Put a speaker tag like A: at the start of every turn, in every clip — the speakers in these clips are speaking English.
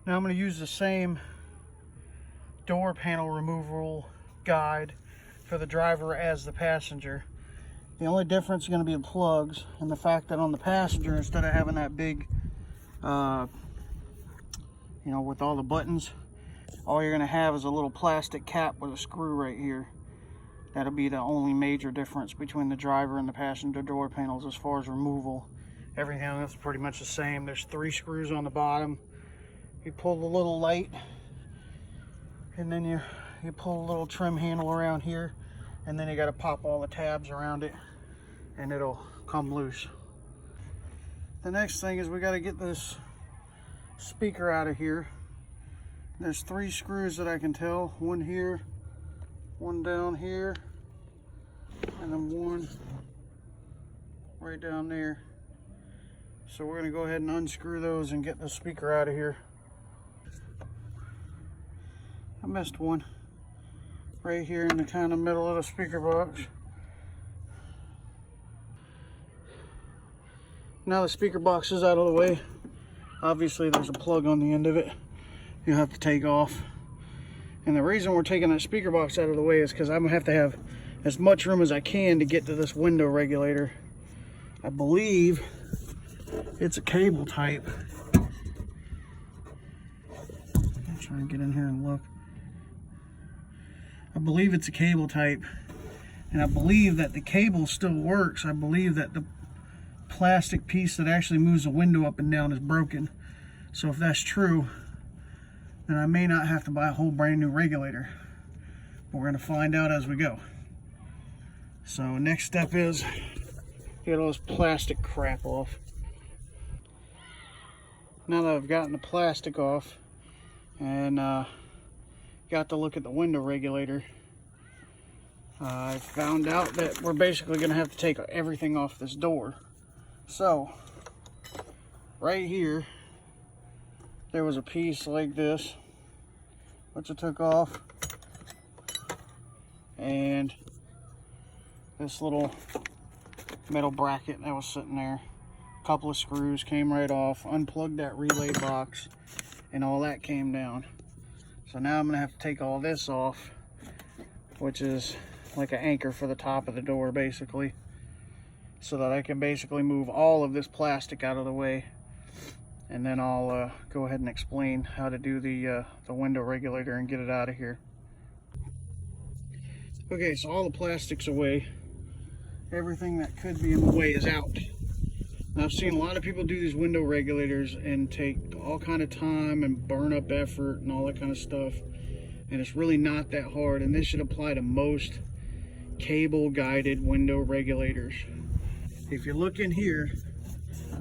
A: Now I'm going to use the same door panel removal guide for the driver as the passenger. The only difference is going to be the plugs and the fact that on the passenger, instead of having that big, you know, with all the buttons, all you're going to have is a little plastic cap with a screw right here. That'll be the only major difference between the driver and the passenger door panels as far as removal. Everything else is pretty much the same. There's 3 screws on the bottom. You pull the little light, and then you pull a little trim handle around here, and then you got to pop all the tabs around it, and it'll come loose. The next thing is we got to get this speaker out of here. There's 3 screws that I can tell. One here, one down here, and then one right down there. So we're going to go ahead and unscrew those and get the speaker out of here. I missed one right here in the kind of middle of the speaker box. Now the speaker box is out of the way. Obviously there's a plug on the end of it you'll have to take off. And the reason we're taking that speaker box out of the way is because I'm going to have as much room as I can to get to this window regulator. I believe it's a cable type. I'm trying to get in here and look. I believe it's a cable type, and I believe that the cable still works. I believe that the plastic piece that actually moves the window up and down is broken. So if that's true, then I may not have to buy a whole brand new regulator. But we're going to find out as we go. So next step is get all this plastic crap off. Now that I've gotten the plastic off and got to look at the window regulator, I found out that we're basically going to have to take everything off this door. So right here there was a piece like this which I took off, and this little metal bracket that was sitting there. A couple of screws came right off, unplugged that relay box, and all that came down. So now I'm gonna have to take all this off, which is like an anchor for the top of the door basically, so that I can basically move all of this plastic out of the way. And then I'll go ahead and explain how to do the window regulator and get it out of here. Okay, so all the plastic's away. Everything that could be in the way is out. Now, I've seen a lot of people do these window regulators and take all kind of time and burn up effort and all that kind of stuff. And it's really not that hard. And this should apply to most cable guided window regulators. If you look in here,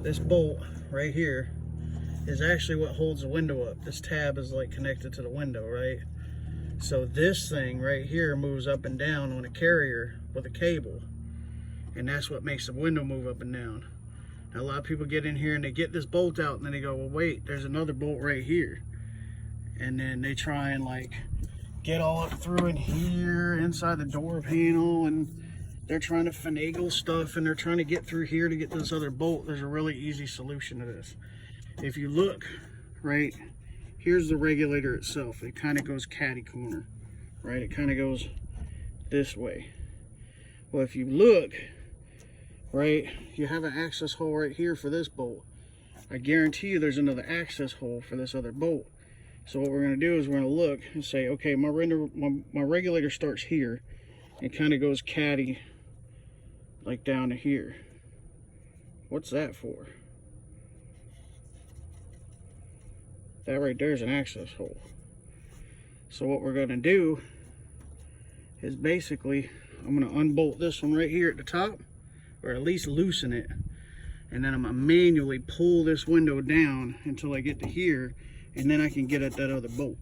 A: this bolt right here is actually what holds the window up. This tab is like connected to the window, right? So this thing right here moves up and down on a carrier with a cable, and that's what makes the window move up and down. Now, a lot of people get in here and they get this bolt out and then they go, well, wait, there's another bolt right here. And then they try and like get all up through in here inside the door panel, and they're trying to finagle stuff and they're trying to get through here to get to this other bolt. There's a really easy solution to this. If you look, right, here's the regulator itself. It kind of goes catty corner, right? It kind of goes this way. Well, if you look, right, you have an access hole right here for this bolt. I guarantee you there's another access hole for this other bolt. So what we're going to do is we're going to look and say, okay, my regulator starts here. It kind of goes catty like down to here. What's that for? That right there is an access hole. So what we're going to do is basically, I'm going to unbolt this one right here at the top, or at least loosen it, and then I'm going to manually pull this window down until I get to here, and then I can get at that other bolt.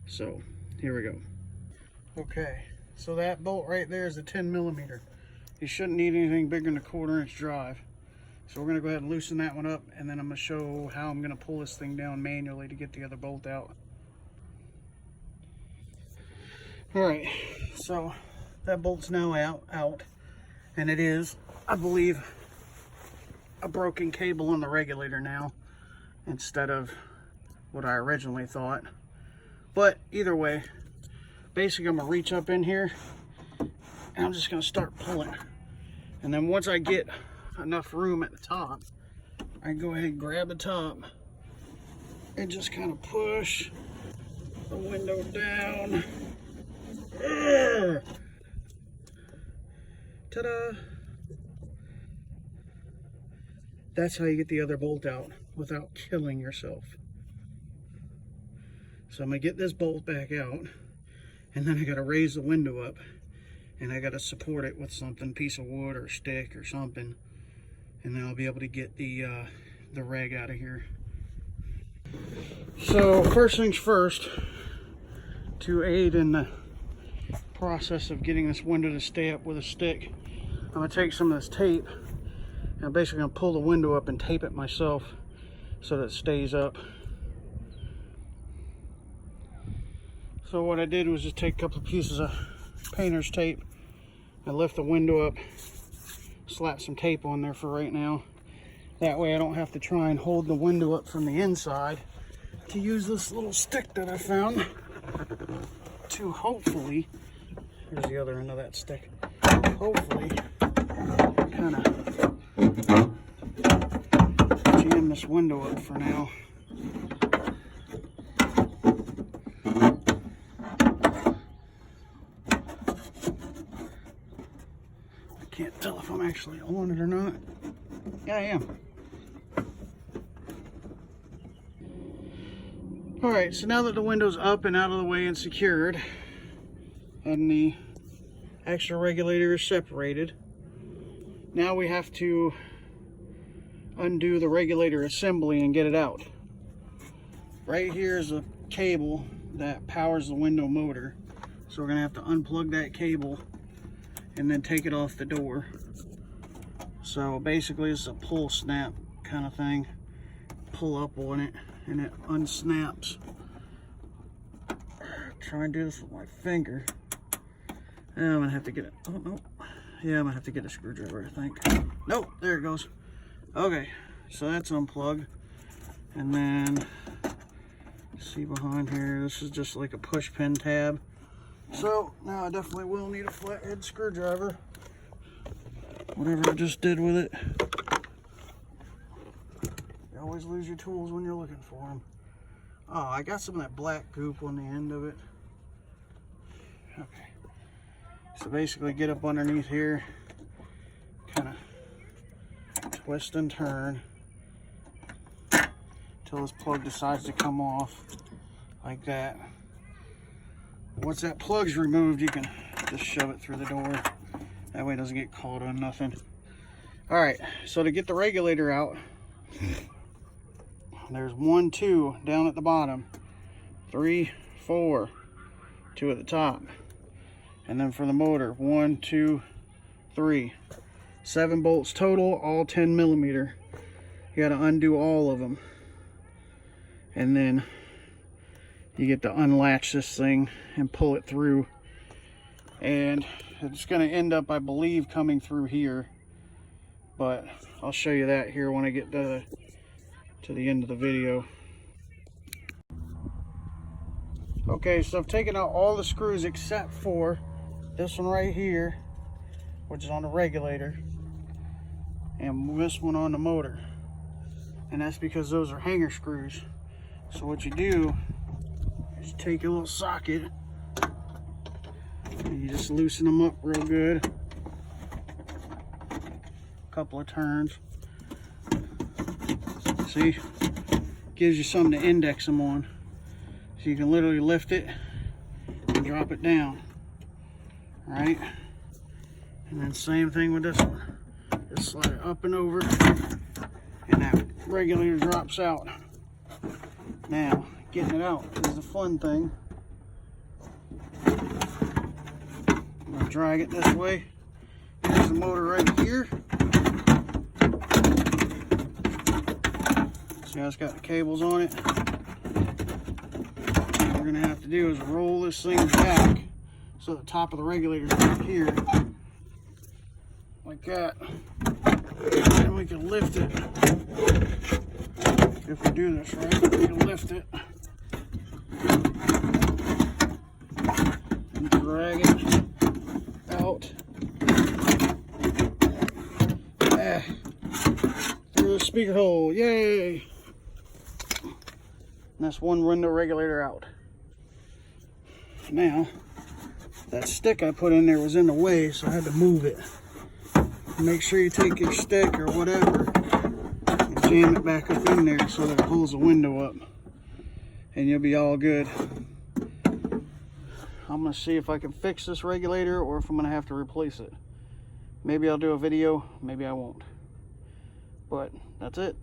A: So here we go. Okay, so that bolt right there is a 10mm. You shouldn't need anything bigger than a 1/4 inch drive. So we're going to go ahead and loosen that one up, and then I'm going to show how I'm going to pull this thing down manually to get the other bolt out. Alright, so that bolt's now out, and it is, I believe, a broken cable on the regulator now. instead of what I originally thought. But either way, basically I'm gonna reach up in here and I'm just gonna start pulling. And then once I get enough room at the top, I can go ahead and grab the top and just kind of push the window down. Ta-da! That's how you get the other bolt out without killing yourself. So I'm gonna get this bolt back out, and then I gotta raise the window up, and I gotta support it with something, piece of wood or stick or something, and then I'll be able to get the reg out of here. So first things first, to aid in the process of getting this window to stay up with a stick, I'm gonna take some of this tape, and I'm basically gonna pull the window up and tape it myself so that it stays up. So what I did was just take a couple of pieces of painter's tape and lift the window up, slap some tape on there for right now. That way I don't have to try and hold the window up from the inside, to use this little stick that I found to hopefully, here's the other end of that stick, hopefully kind of jam this window up for now. I can't tell if I'm actually on it or not. Yeah, I am. Alright, so now that the window's up and out of the way and secured, and the extra regulator is separated, now we have to undo the regulator assembly and get it out. Right here is a cable that powers the window motor, so we're going to have to unplug that cable and then take it off the door. So basically it's a pull snap kind of thing. Pull up on it and it unsnaps. Try and do this with my finger. I'm gonna have to get it. Oh no. Yeah, I'm gonna have to get a screwdriver, I think. Nope, there it goes. Okay, so that's unplugged. And then see behind here, this is just like a push pin tab. So now I definitely will need a flathead screwdriver. Whatever I just did with it. You always lose your tools when you're looking for them. Oh, I got some of that black goop on the end of it. Okay. So basically get up underneath here, kind of twist and turn until this plug decides to come off like that. Once that plug's removed, you can just shove it through the door. That way it doesn't get caught on nothing. All right, so to get the regulator out, there's 1, 2 down at the bottom, 3, 4, 2 at the top. And then for the motor, 1, 2, 3. 7 bolts total, all 10 millimeter. You gotta undo all of them. And then you get to unlatch this thing and pull it through. And it's gonna end up, I believe, coming through here. But I'll show you that here when I get to the end of the video. Okay, so I've taken out all the screws except for this one right here, which is on the regulator, and this one on the motor. And that's because those are hanger screws. So what you do is you take your little socket and you just loosen them up real good. A couple of turns. See, gives you something to index them on. So you can literally lift it and drop it down. All right, and then same thing with this one. Just slide it up and over, and that regulator drops out. Now, getting it out is the fun thing. I'm gonna drag it this way. Here's the motor right here. See how it's got the cables on it? What we're gonna have to do is roll this thing back so the top of the regulator's right here, like that. And we can lift it If we do this right, we need to lift it and drag it out. Through the speaker hole, yay! And that's one window regulator out. Now, that stick I put in there was in the way, so I had to move it. Make sure you take your stick or whatever and jam it back up in there so that it holds the window up, and you'll be all good. I'm gonna see if I can fix this regulator or if I'm gonna have to replace it. Maybe I'll do a video, maybe I won't. But that's it.